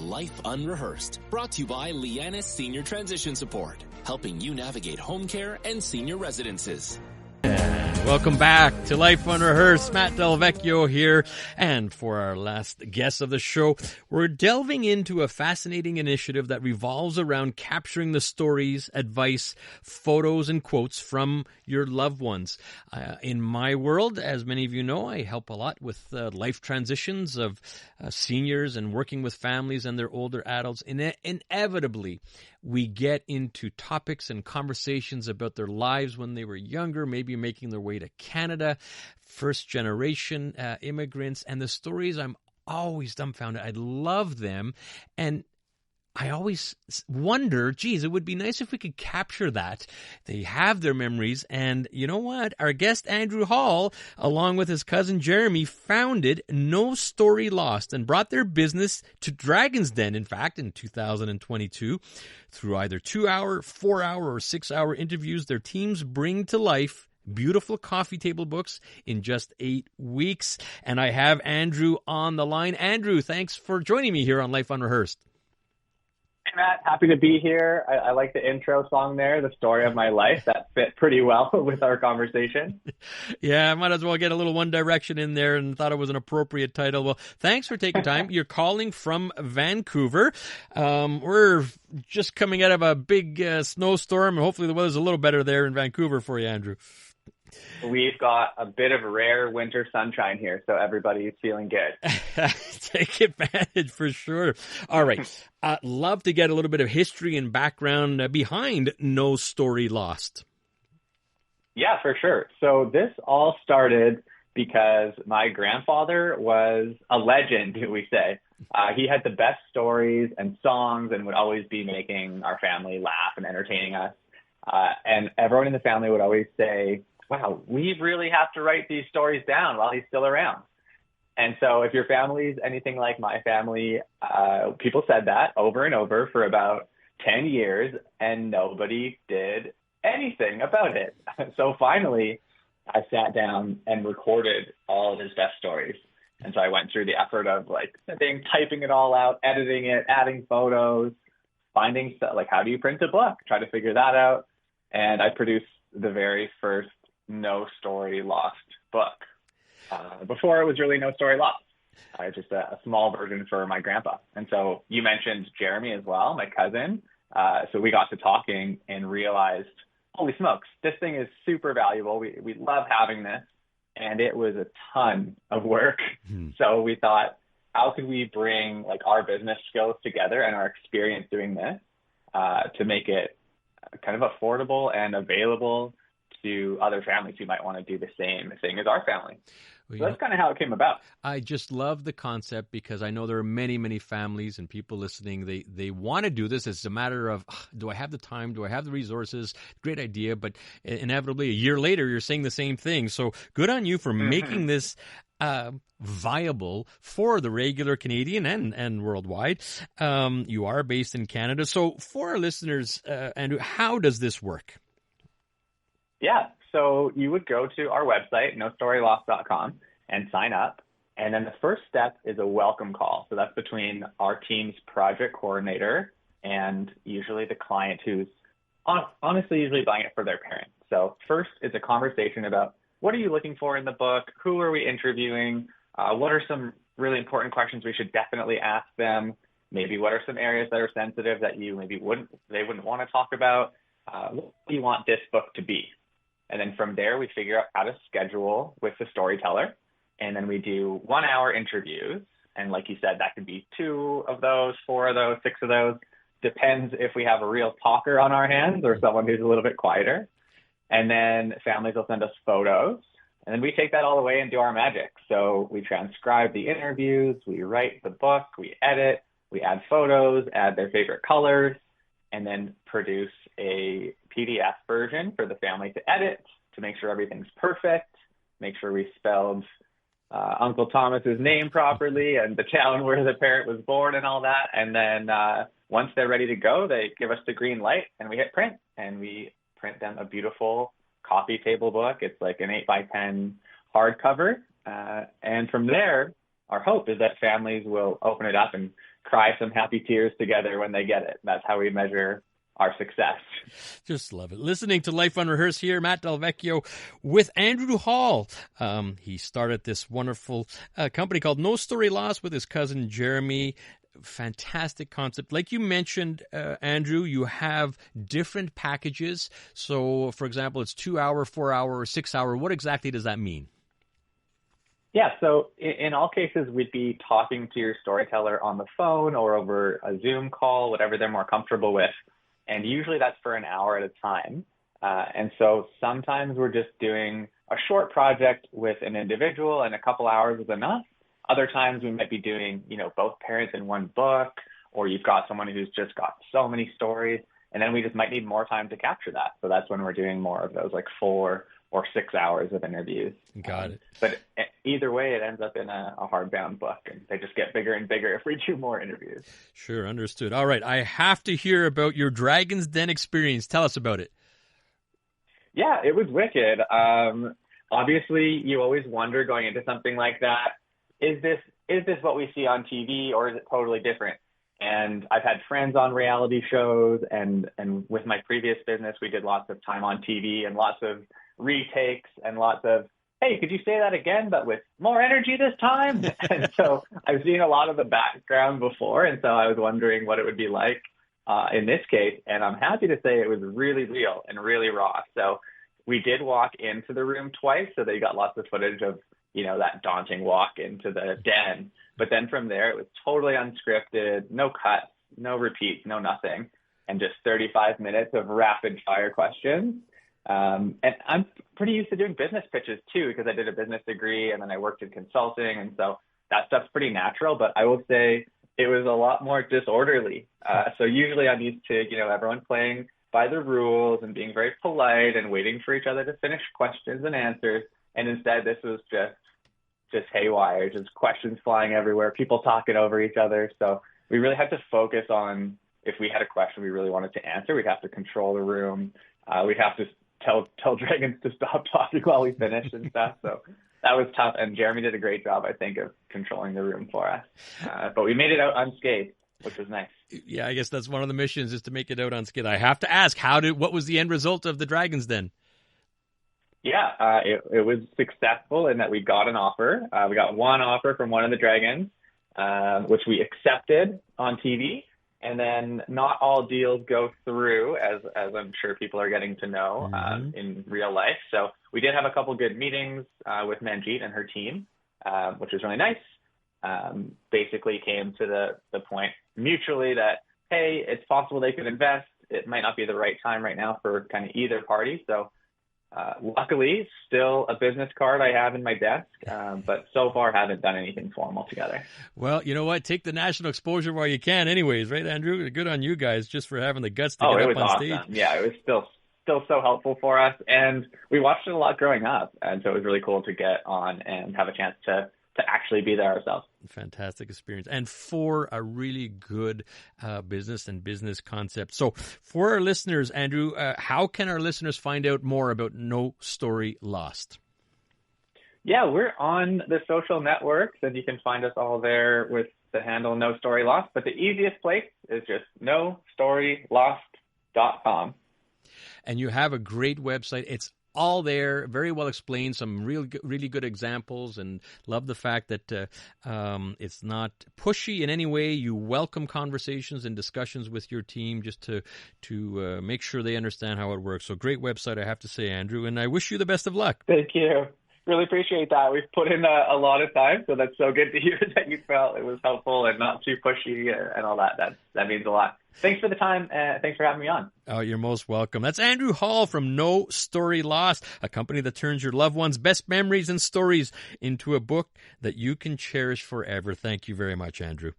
Life Unrehearsed, brought to you by Lianas Senior Transition Support, helping you navigate home care and senior residences. Welcome back to Life Unrehearsed. Matt Del Vecchio here. And for our last guest of the show, we're delving into a fascinating initiative that revolves around capturing the stories, advice, photos, and quotes from your loved ones. In my world, as many of you know, I help a lot with life transitions of seniors and working with families and their older adults. Inevitably, we get into topics and conversations about their lives when they were younger, maybe making their way to Canada, first-generation immigrants, and the stories I'm always dumbfounded. I love them, and I always wonder, geez, it would be nice if we could capture that. They have their memories, and you know what? Our guest, Andrew Hall, along with his cousin Jeremy, founded No Story Lost and brought their business to Dragon's Den, in fact, in 2022. Through either 2-hour, 4-hour, or 6-hour interviews, their teams bring to life beautiful coffee table books in just 8 weeks. And I have Andrew on the line. Andrew, thanks for joining me here on Life Unrehearsed. Hey, Matt. Happy to be here. I like the intro song there, The Story of My Life. That fit pretty well with our conversation. Yeah, I might as well get a little One Direction in there and thought it was an appropriate title. Well, thanks for taking time. You're calling from Vancouver. We're just coming out of a big snowstorm, and hopefully the weather's a little better there in Vancouver for you, Andrew. We've got a bit of rare winter sunshine here, so everybody's feeling good. Take advantage for sure. All right. Love to get a little bit of history and background behind No Story Lost. Yeah, for sure. So this all started because my grandfather was a legend, we say. He had the best stories and songs and would always be making our family laugh and entertaining us. And everyone in the family would always say, wow, we really have to write these stories down while he's still around. And so if your family's anything like my family, people said that over and over for about 10 years, and nobody did anything about it. So finally, I sat down and recorded all of his best stories. And so I went through the effort of typing it all out, editing it, adding photos, finding stuff, like how do you print a book, try to figure that out. And I produced the very first No Story Lost book. Before it was really No Story Lost. Just a small version for my grandpa. And so you mentioned Jeremy as well, my cousin. So we got to talking and realized, holy smokes, this thing is super valuable. We love having this. And it was a ton of work. So we thought, how could we bring our business skills together and our experience doing this to make it kind of affordable and available to other families who might want to do the same thing as our family. So that's kind of how it came about. I just love the concept because I know there are many, many families and people listening. They want to do this. It's a matter of, do I have the time? Do I have the resources? Great idea. But inevitably, a year later, you're saying the same thing. So good on you for making this viable for the regular Canadian and worldwide. You are based in Canada. So for our listeners, Andrew, how does this work? Yeah, so you would go to our website, nostorylost.com, and sign up. And then the first step is a welcome call. So that's between our team's project coordinator and usually the client who's honestly usually buying it for their parents. So first is a conversation about what are you looking for in the book? Who are we interviewing? What are some really important questions we should definitely ask them? Maybe what are some areas that are sensitive that you maybe they wouldn't want to talk about? What do you want this book to be? And then from there, we figure out how to schedule with the storyteller. And then we do 1-hour interviews. And like you said, that could be 2 of those, 4 of those, 6 of those. Depends if we have a real talker on our hands or someone who's a little bit quieter. And then families will send us photos. And then we take that all away and do our magic. So we transcribe the interviews, we write the book, we edit, we add photos, add their favorite colors, and then produce a PDF version for the family to edit, to make sure everything's perfect, make sure we spelled Uncle Thomas's name properly and the town where the parent was born and all that. And then once they're ready to go, they give us the green light and we hit print, and we print them a beautiful coffee table book. It's like an 8x10 hardcover. And from there, our hope is that families will open it up and cry some happy tears together when they get it. That's how we measure our success. Just love it. Listening to Life Unrehearsed here, Matt Delvecchio with Andrew Hall. He started this wonderful company called No Story Lost with his cousin Jeremy. Fantastic concept. Like you mentioned, Andrew, you have different packages. So, for example, it's 2 hour, 4 hour, or 6 hour. What exactly does that mean? Yeah, so in all cases, we'd be talking to your storyteller on the phone or over a Zoom call, whatever they're more comfortable with. And usually that's for an hour at a time. And so sometimes we're just doing a short project with an individual and a couple hours is enough. Other times we might be doing, both parents in one book, or you've got someone who's just got so many stories, and then we just might need more time to capture that. So that's when we're doing more of those like 4 or 6 hours of interviews. Got it. But either way, it ends up in a hardbound book, and they just get bigger and bigger if we do more interviews. Sure, understood. All right, I have to hear about your Dragon's Den experience. Tell us about it. Yeah, it was wicked. Obviously, you always wonder going into something like that, is this what we see on TV, or is it totally different? And I've had friends on reality shows, and with my previous business, we did lots of time on TV and lots of retakes and lots of, hey, could you say that again, but with more energy this time? And so I've seen a lot of the background before, and so I was wondering what it would be like in this case. And I'm happy to say it was really real and really raw. So we did walk into the room twice, so they got lots of footage of, that daunting walk into the den. But then from there, it was totally unscripted, no cuts, no repeats, no nothing, and just 35 minutes of rapid fire questions. And I'm pretty used to doing business pitches too, because I did a business degree and then I worked in consulting. And so that stuff's pretty natural, but I will say it was a lot more disorderly. So usually I'm used to, everyone playing by the rules and being very polite and waiting for each other to finish questions and answers. And instead, this was just haywire, just questions flying everywhere, people talking over each other. So we really had to focus on, if we had a question we really wanted to answer, we'd have to control the room. We'd have to tell dragons to stop talking while we finished and stuff. So that was tough. And Jeremy did a great job, I think, of controlling the room for us. But we made it out unscathed, which was nice. Yeah, I guess that's one of the missions, is to make it out unscathed. I have to ask, what was the end result of the Dragon's Den? Yeah, it was successful in that we got an offer. We got one offer from one of the dragons, which we accepted on TV. And then not all deals go through, as I'm sure people are getting to know in real life. So we did have a couple good meetings with Manjeet and her team, which was really nice. Basically came to the point mutually that, hey, it's possible they could invest. It might not be the right time right now for kind of either party. So luckily, still a business card I have in my desk, but so far haven't done anything formal together. Well, you know what? Take the national exposure while you can anyways, right, Andrew? Good on you guys just for having the guts to get up on awesome. stage. Yeah, it was still so helpful for us. And we watched it a lot growing up. And so it was really cool to get on and have a chance to actually be there ourselves. Fantastic experience. And for a really good business concept. So for our listeners, Andrew, how can our listeners find out more about No Story Lost? Yeah, we're on the social networks, and you can find us all there with the handle No Story Lost. But the easiest place is just nostorylost.com. And you have a great website. It's all there, very well explained, some really good examples, and love the fact that it's not pushy in any way. You welcome conversations and discussions with your team just to make sure they understand how it works. So great website, I have to say, Andrew, and I wish you the best of luck. Thank you. Really appreciate that. We've put in a lot of time, so that's so good to hear that you felt it was helpful and not too pushy and all that. That means a lot. Thanks for the time. Thanks for having me on. Oh, you're most welcome. That's Andrew Hall from No Story Lost, a company that turns your loved ones' best memories and stories into a book that you can cherish forever. Thank you very much, Andrew.